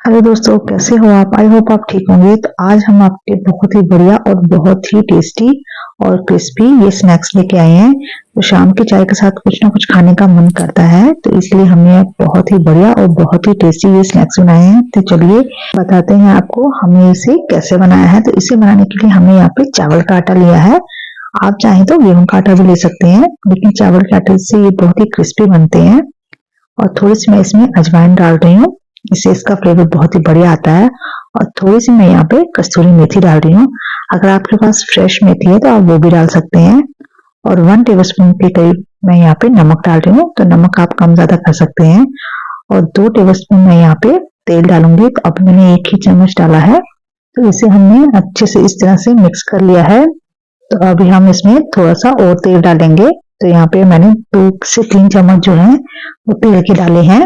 Hello दोस्तों, कैसे हो आप? आई होप आप ठीक होंगे। तो आज हम आपके बहुत ही बढ़िया और बहुत ही टेस्टी और क्रिस्पी ये स्नैक्स लेके आए हैं। तो शाम की चाय के साथ कुछ ना कुछ खाने का मन करता है, तो इसलिए हमने बहुत ही बढ़िया और बहुत ही टेस्टी ये स्नैक्स बनाए हैं। तो चलिए बताते हैं आपको हमने इसे कैसे बनाया है। तो इसे बनाने के लिए हमने यहाँ पे चावल का आटा लिया है। आप चाहें तो गेहूं का आटा भी ले सकते हैं, लेकिन चावल के आटे से ये बहुत ही क्रिस्पी बनते हैं। और थोड़ी सी मैं इसमें अजवाइन डाल रही हूँ, इससे इसका फ्लेवर बहुत ही बढ़िया आता है। और थोड़ी सी मैं यहाँ पे कस्तूरी मेथी डाल रही हूँ। अगर आपके पास फ्रेश मेथी है तो आप वो भी डाल सकते हैं। और 1 टेबलस्पून के करीब मैं यहाँ पे नमक डाल रही हूँ, तो नमक आप कम ज्यादा कर सकते हैं। और 2 टेबलस्पून मैं यहाँ पे तेल डालूंगी। तो अब मैंने 1 ही चम्मच डाला है। तो इसे हमने अच्छे से इस तरह से मिक्स कर लिया है। तो अभी हम इसमें थोड़ा सा और तेल डालेंगे। तो यहाँ पे मैंने 2 से 3 चम्मच जो है वो तेल के डाले हैं।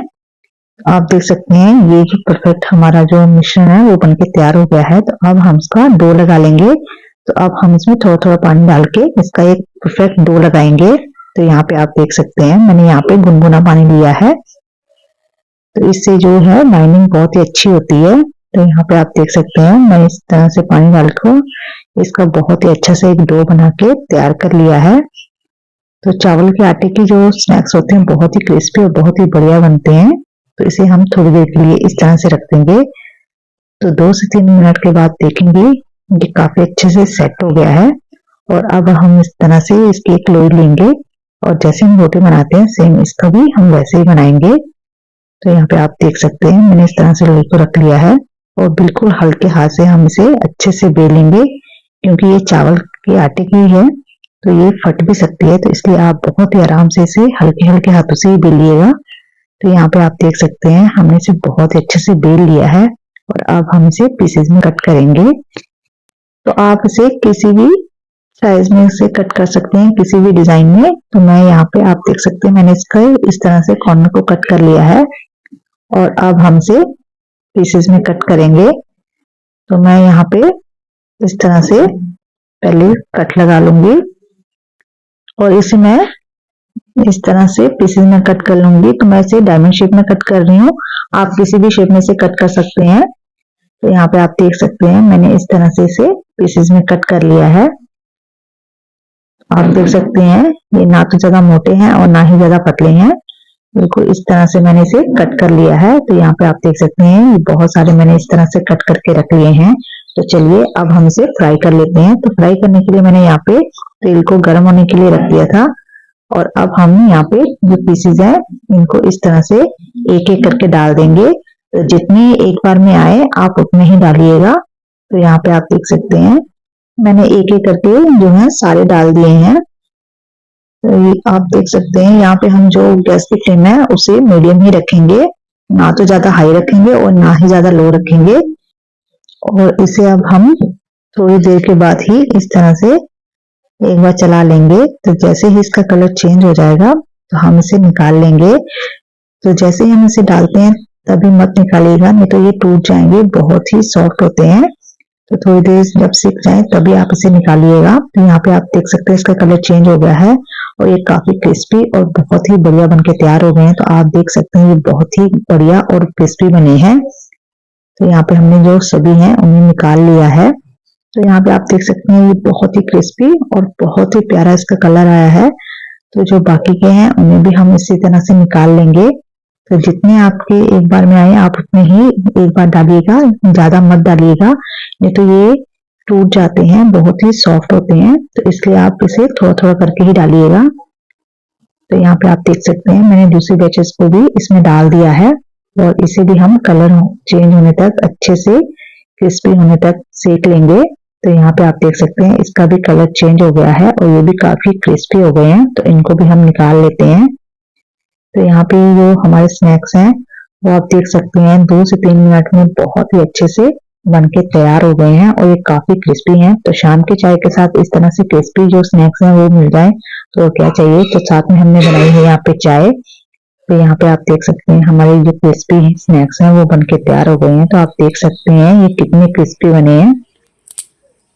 आप देख सकते हैं ये जो परफेक्ट हमारा जो मिश्रण है वो बनके तैयार हो गया है। तो अब हम इसका डो लगा लेंगे। तो अब हम इसमें थोड़ा थोड़ा पानी डाल के इसका एक परफेक्ट डो लगाएंगे। तो यहाँ पे आप देख सकते हैं मैंने यहाँ पे गुनगुना पानी लिया है। तो इससे जो है बाइंडिंग बहुत ही अच्छी होती है। तो यहाँ पे आप देख सकते हैं मैं इस तरह से पानी डालकर इसका बहुत ही अच्छा से एक डो बना के तैयार कर लिया है। तो चावल के आटे की जो स्नैक्स होते हैं बहुत ही क्रिस्पी और बहुत ही बढ़िया बनते हैं। तो इसे हम थोड़ी देर के लिए इस तरह से रख देंगे। तो 2 से 3 मिनट के बाद देखेंगे ये काफी अच्छे से सेट हो गया है। और अब हम इस तरह से इसकी एक लोई लेंगे और जैसे हम रोटी बनाते हैं सेम इसका भी हम वैसे ही बनाएंगे। तो यहाँ पे आप देख सकते हैं मैंने इस तरह से लोई को रख लिया है और बिल्कुल हल्के हाथ से हम इसे अच्छे से बेलेंगे, क्योंकि ये चावल के आटे की है तो ये फट भी सकती है। तो इसलिए आप बहुत ही आराम से इसे हल्के हल्के हाथों से ही बेलिएगा। तो यहाँ पे आप देख सकते हैं हमने इसे बहुत अच्छे से बेल लिया है। और अब हम इसे पीसेज में कट करेंगे। तो आप इसे किसी भी साइज में से कट कर सकते हैं, किसी भी डिजाइन में। तो मैं यहाँ पे आप देख सकते हैं मैंने इसका इस तरह से कॉर्नर को कट कर लिया है। और अब हम इसे पीसेज में कट करेंगे। तो मैं यहाँ पे इस तरह से पहले कट लगा लूंगी और इसे मैं इस तरह से पीसेज में कट कर लूंगी। तो मैं इसे डायमंड शेप में कट कर रही हूँ, आप किसी भी शेप में से कट कर सकते हैं। तो यहाँ पे आप देख सकते हैं मैंने इस तरह से इसे पीसेज में कट कर लिया है। आप देख सकते हैं ये ना तो ज्यादा मोटे हैं और ना ही ज्यादा पतले हैं, बिल्कुल इस तरह से मैंने इसे कट कर लिया है। तो यहाँ पे आप देख सकते हैं ये बहुत सारे मैंने इस तरह से कट करके रख लिए हैं। तो चलिए अब हम इसे फ्राई कर लेते हैं। तो फ्राई करने के लिए मैंने यहाँ पे तेल को गर्म होने के लिए रख दिया था। और अब हम यहाँ पे जो पीसेज हैं इनको इस तरह से एक एक करके डाल देंगे। तो जितने एक बार में आए आप उतने ही डालिएगा। तो यहाँ पे आप देख सकते हैं मैंने एक एक करके जो है सारे डाल दिए हैं। तो आप देख सकते हैं यहाँ पे हम जो गैस की फ्लेम है उसे मीडियम ही रखेंगे, ना तो ज्यादा हाई रखेंगे और ना ही ज्यादा लो रखेंगे। और इसे अब हम थोड़ी देर के बाद ही इस तरह से एक बार चला लेंगे। तो जैसे ही इसका कलर चेंज हो जाएगा तो हम इसे निकाल लेंगे। तो जैसे ही हम इसे डालते हैं तभी मत निकालिएगा, नहीं तो ये टूट जाएंगे, बहुत ही सॉफ्ट होते हैं। तो थोड़ी देर जब सीख जाए तभी आप इसे निकालिएगा। तो यहाँ पे आप देख सकते हैं इसका कलर चेंज हो गया है और ये काफी क्रिस्पी और बहुत ही बढ़िया बनके तैयार हो गए हैं। तो आप देख सकते हैं ये बहुत ही बढ़िया और क्रिस्पी बने हैं। तो यहाँ पे हमने जो सभी हैं उन्हें निकाल लिया है। तो यहाँ पे आप देख सकते हैं ये बहुत ही क्रिस्पी और बहुत ही प्यारा इसका कलर आया है। तो जो बाकी के हैं उन्हें भी हम इसी तरह से निकाल लेंगे। तो जितने आपके एक बार में आए आप उतने ही एक बार डालिएगा, ज्यादा मत डालिएगा, नहीं तो ये टूट जाते हैं, बहुत ही सॉफ्ट होते हैं। तो इसलिए आप इसे थोड़ा थोड़ा करके ही डालिएगा। तो यहाँ पे आप देख सकते हैं मैंने दूसरी बैचेस को भी इसमें डाल दिया है और इसे भी हम कलर चेंज होने तक अच्छे से क्रिस्पी होने तक सेक लेंगे। तो यहाँ पे आप देख सकते हैं इसका भी कलर चेंज हो गया है और ये भी काफी क्रिस्पी हो गए हैं। तो इनको भी हम निकाल लेते हैं। तो यहाँ पे जो हमारे स्नैक्स हैं वो आप देख सकते हैं 2 से 3 मिनट में बहुत ही अच्छे से बनके तैयार हो गए हैं और ये काफी क्रिस्पी हैं। तो शाम की चाय के साथ इस तरह से क्रिस्पी जो स्नैक्स हैं वो मिल जाए तो क्या चाहिए। तो साथ में हमने बनाई है यहाँ पे चाय। तो यहाँ पे आप देख सकते हैं हमारे जो क्रिस्पी स्नैक्स हैं वो बनके तैयार हो गए हैं। तो आप देख सकते हैं ये कितने क्रिस्पी बने हैं।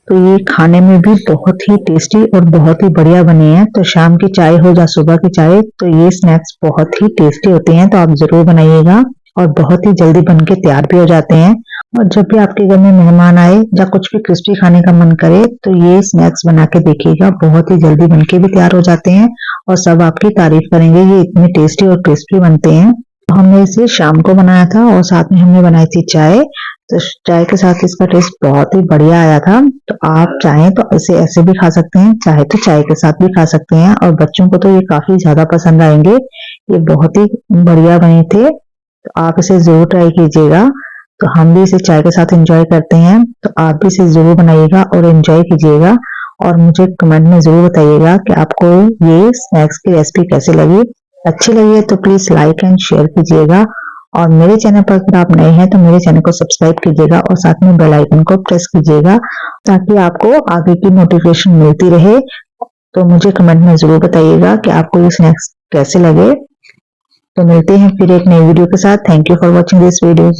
तो ये खाने में भी बहुत ही टेस्टी और बहुत ही बढ़िया बने हैं। तो शाम की चाय हो या सुबह की चाय, तो ये स्नैक्स बहुत ही टेस्टी होते हैं। तो आप जरूर बनाइएगा। और बहुत ही जल्दी बन के तैयार भी हो जाते हैं। और जब भी आपके घर में मेहमान आए या कुछ भी क्रिस्पी खाने का मन करे तो ये स्नैक्स बना के देखिएगा, बहुत ही जल्दी बन के भी तैयार हो जाते हैं और सब आपकी तारीफ करेंगे, ये इतने टेस्टी और क्रिस्पी बनते हैं। हमने इसे शाम को बनाया था और साथ में हमने बनाई थी चाय। तो चाय के साथ इसका टेस्ट बहुत ही बढ़िया आया था। तो आप चाहें तो इसे ऐसे भी खा सकते हैं, चाहे तो चाय के साथ भी खा सकते हैं और बच्चों को तो ये काफी ज्यादा पसंद आएंगे। ये बहुत ही बढ़िया बने थे, तो आप इसे जरूर ट्राई कीजिएगा। तो हम भी इसे चाय के साथ एंजॉय करते हैं, तो आप भी इसे जरूर बनाइएगा और एंजॉय कीजिएगा और मुझे कमेंट में जरूर बताइएगा कि आपको ये स्नैक्स की रेसिपी कैसी लगी। अच्छी लगी है तो प्लीज लाइक एंड शेयर कीजिएगा और मेरे चैनल पर अगर आप नए हैं तो मेरे चैनल को सब्सक्राइब कीजिएगा और साथ में बेल आइकन को प्रेस कीजिएगा ताकि आपको आगे की नोटिफिकेशन मिलती रहे। तो मुझे कमेंट में जरूर बताइएगा कि आपको ये स्नैक्स कैसे लगे। तो मिलते हैं फिर एक नई वीडियो के साथ। Thank you for watching this video.